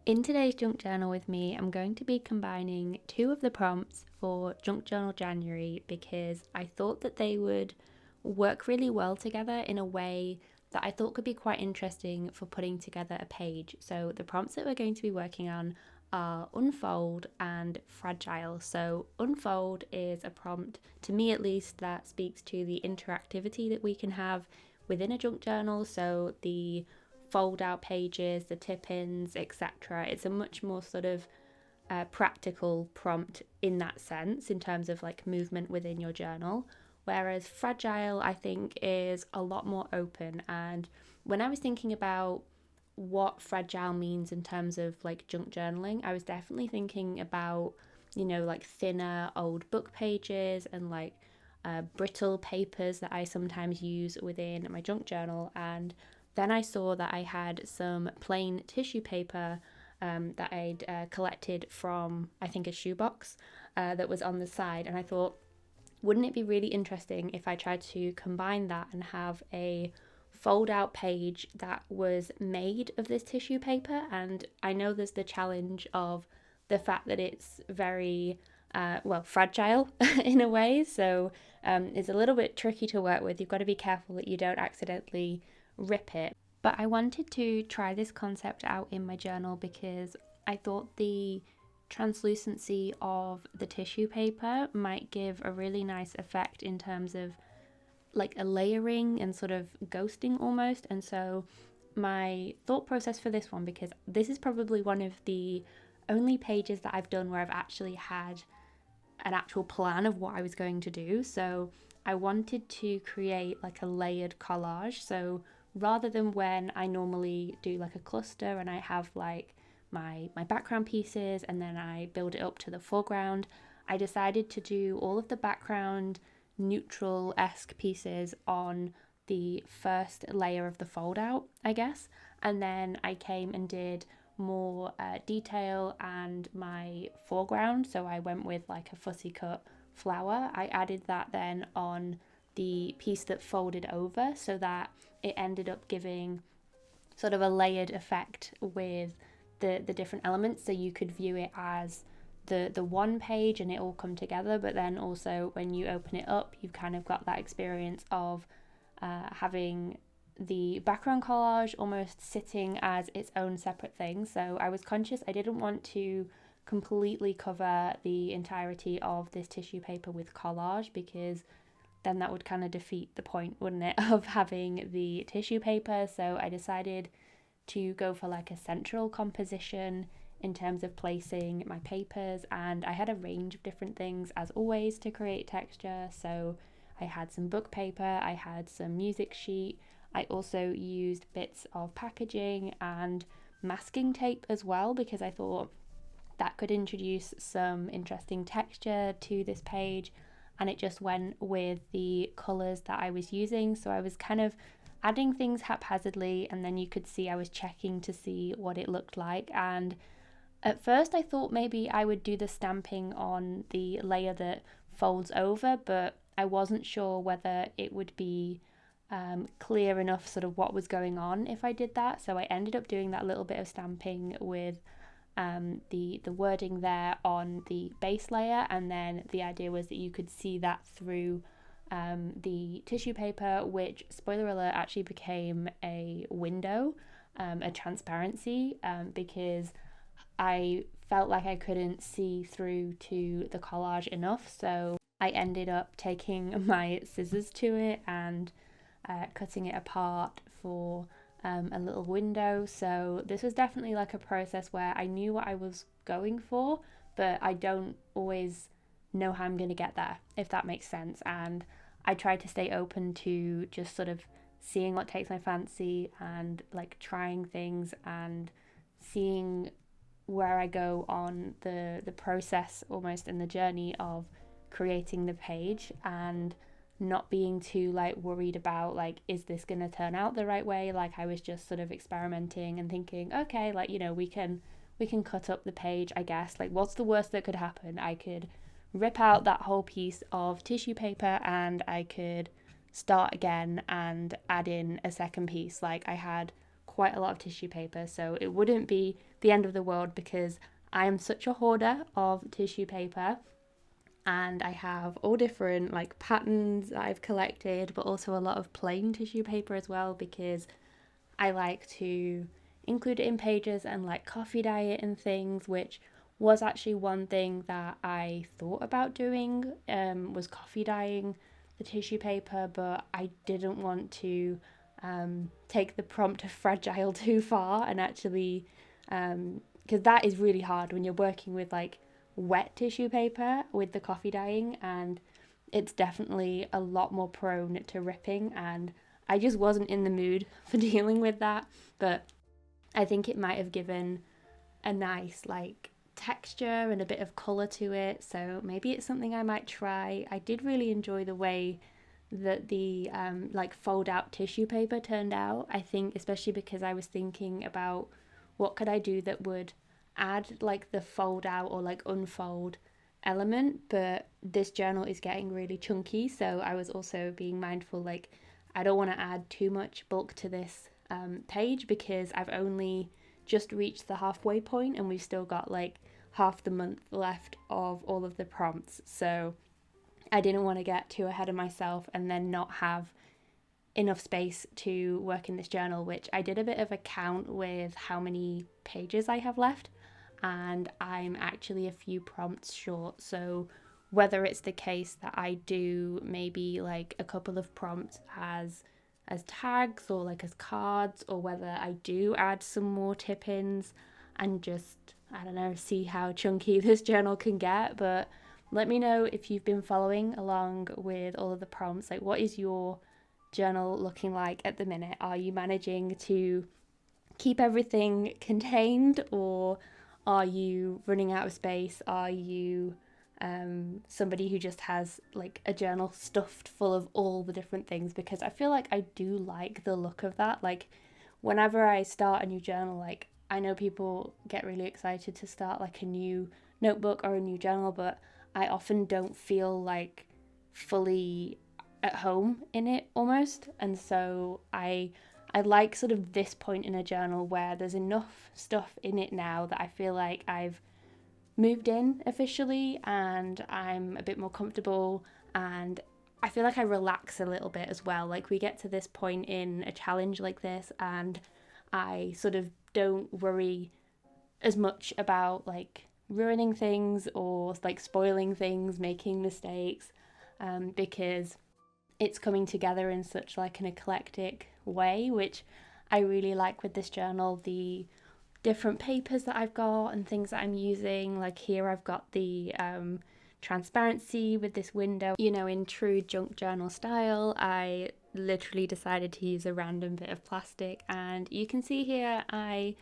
In today's junk journal with me, I'm going to be combining two of the prompts for Junk Journal January because I thought that they would work really well together in a way that I thought could be quite interesting for putting together a page. So the prompts that we're going to be working on are unfold and fragile. So unfold is a prompt, to me at least, that speaks to the interactivity that we can have within a junk journal. So the fold out pages, the tip-ins, etc. It's a much more sort of practical prompt in that sense, in terms of like movement within your journal. Whereas fragile, I think, is a lot more open. And when I was thinking about what fragile means in terms of like junk journaling, I was definitely thinking about, like thinner old book pages and like brittle papers that I sometimes use within my junk journal. And then I saw that I had some plain tissue paper that I'd collected from, I think, a shoebox that was on the side. And I thought, wouldn't it be really interesting if I tried to combine that and have a fold out page that was made of this tissue paper? And I know there's the challenge of the fact that it's very fragile in a way, so it's a little bit tricky to work with. You've got to be careful that you don't accidentally rip it. But I wanted to try this concept out in my journal because I thought the translucency of the tissue paper might give a really nice effect in terms of like a layering and sort of ghosting almost. And so my thought process for this one, because this is probably one of the only pages that I've done where I've actually had an actual plan of what I was going to do. So I wanted to create like a layered collage. So rather than when I normally do like a cluster and I have like my background pieces and then I build it up to the foreground, I decided to do all of the background neutral-esque pieces on the first layer of the fold out, I guess. And then I came and did more detail and my foreground. So I went with like a fussy cut flower. I added that then on the piece that folded over so that it ended up giving sort of a layered effect with the different elements, so you could view it as the one page and it all come together, but then also when you open it up you've kind of got that experience of having the background collage almost sitting as its own separate thing. So I was conscious I didn't want to completely cover the entirety of this tissue paper with collage, because then that would kind of defeat the point, wouldn't it, of having the tissue paper. So I decided to go for like a central composition in terms of placing my papers, and I had a range of different things as always to create texture. So I had some book paper, I had some music sheet, I also used bits of packaging and masking tape as well, because I thought that could introduce some interesting texture to this page, and it just went with the colours that I was using. So I was kind of adding things haphazardly, and then you could see I was checking to see what it looked like. And at first I thought maybe I would do the stamping on the layer that folds over, but I wasn't sure whether it would be clear enough sort of what was going on if I did that. So I ended up doing that little bit of stamping with the wording there on the base layer, and then the idea was that you could see that through the tissue paper, which, spoiler alert, actually became a window, a transparency, because I felt like I couldn't see through to the collage enough. So I ended up taking my scissors to it and cutting it apart for a little window. So this was definitely like a process where I knew what I was going for, but I don't always know how I'm going to get there, if that makes sense. And I tried to stay open to just sort of seeing what takes my fancy and like trying things and seeing where I go on the process almost in the journey of creating the page, and not being too like worried about like, is this going to turn out the right way? Like I was just sort of experimenting and thinking, okay, like, we can cut up the page, I guess. Like, what's the worst that could happen? I could rip out that whole piece of tissue paper and I could start again and add in a second piece. Like I had quite a lot of tissue paper, so it wouldn't be the end of the world because I am such a hoarder of tissue paper, and I have all different like patterns that I've collected, but also a lot of plain tissue paper as well because I like to include it in pages and like coffee dye it and things, which was actually one thing that I thought about doing, was coffee dyeing the tissue paper, but I didn't want to take the prompt of fragile too far and actually, because that is really hard when you're working with like wet tissue paper with the coffee dyeing, and it's definitely a lot more prone to ripping, and I just wasn't in the mood for dealing with that. But I think it might have given a nice like texture and a bit of colour to it, so maybe it's something I might try. I did really enjoy the way that the like fold out tissue paper turned out. I think especially because I was thinking about what could I do that would add like the fold out or like unfold element, but this journal is getting really chunky, so I was also being mindful like I don't want to add too much bulk to this page because I've only just reached the halfway point and we've still got like half the month left of all of the prompts, so I didn't want to get too ahead of myself and then not have enough space to work in this journal, which I did a bit of a count with how many pages I have left, and I'm actually a few prompts short. So whether it's the case that I do maybe like a couple of prompts as tags or like as cards, or whether I do add some more tip-ins and just, I don't know, see how chunky this journal can get. But let me know if you've been following along with all of the prompts. Like, what is your journal looking like at the minute? Are you managing to keep everything contained, or are you running out of space? Are you somebody who just has like a journal stuffed full of all the different things? Because I feel like I do like the look of that. Like, whenever I start a new journal, like I know people get really excited to start like a new notebook or a new journal, but I often don't feel like fully at home in it almost. And so I like sort of this point in a journal where there's enough stuff in it now that I feel like I've moved in officially and I'm a bit more comfortable, and I feel like I relax a little bit as well. Like, we get to this point in a challenge like this and I sort of don't worry as much about like ruining things or like spoiling things, making mistakes, because it's coming together in such like an eclectic way, which I really like with this journal. The different papers that I've got and things that I'm using, like here I've got the transparency with this window. You know, in true junk journal style, I literally decided to use a random bit of plastic, and you can see here I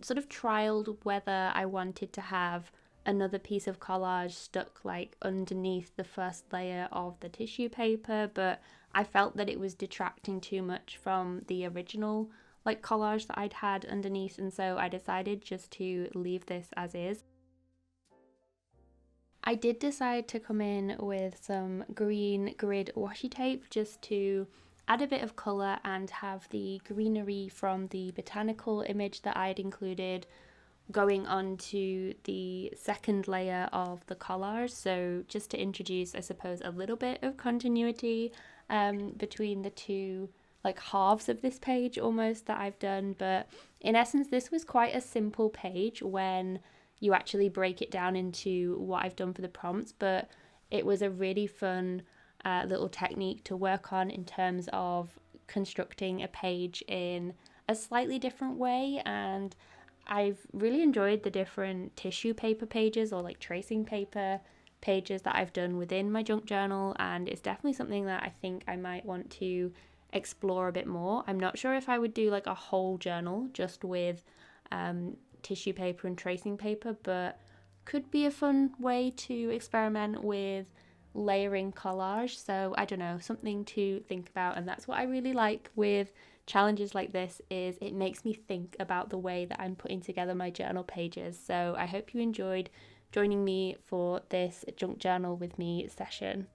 sort of trialed whether I wanted to have another piece of collage stuck like underneath the first layer of the tissue paper, but I felt that it was detracting too much from the original like collage that I'd had underneath, and so I decided just to leave this as is. I did decide to come in with some green grid washi tape just to add a bit of colour and have the greenery from the botanical image that I'd included going on to the second layer of the collage. So just to introduce, I suppose, a little bit of continuity between the two like halves of this page almost that I've done. But in essence, this was quite a simple page when you actually break it down into what I've done for the prompts, but it was a really fun little technique to work on in terms of constructing a page in a slightly different way. And I've really enjoyed the different tissue paper pages or like tracing paper pages that I've done within my junk journal, and it's definitely something that I think I might want to explore a bit more. I'm not sure if I would do like a whole journal just with tissue paper and tracing paper, but could be a fun way to experiment with layering collage. So I don't know, something to think about. And that's what I really like with challenges like this, is it makes me think about the way that I'm putting together my journal pages. So I hope you enjoyed joining me for this junk journal with me session.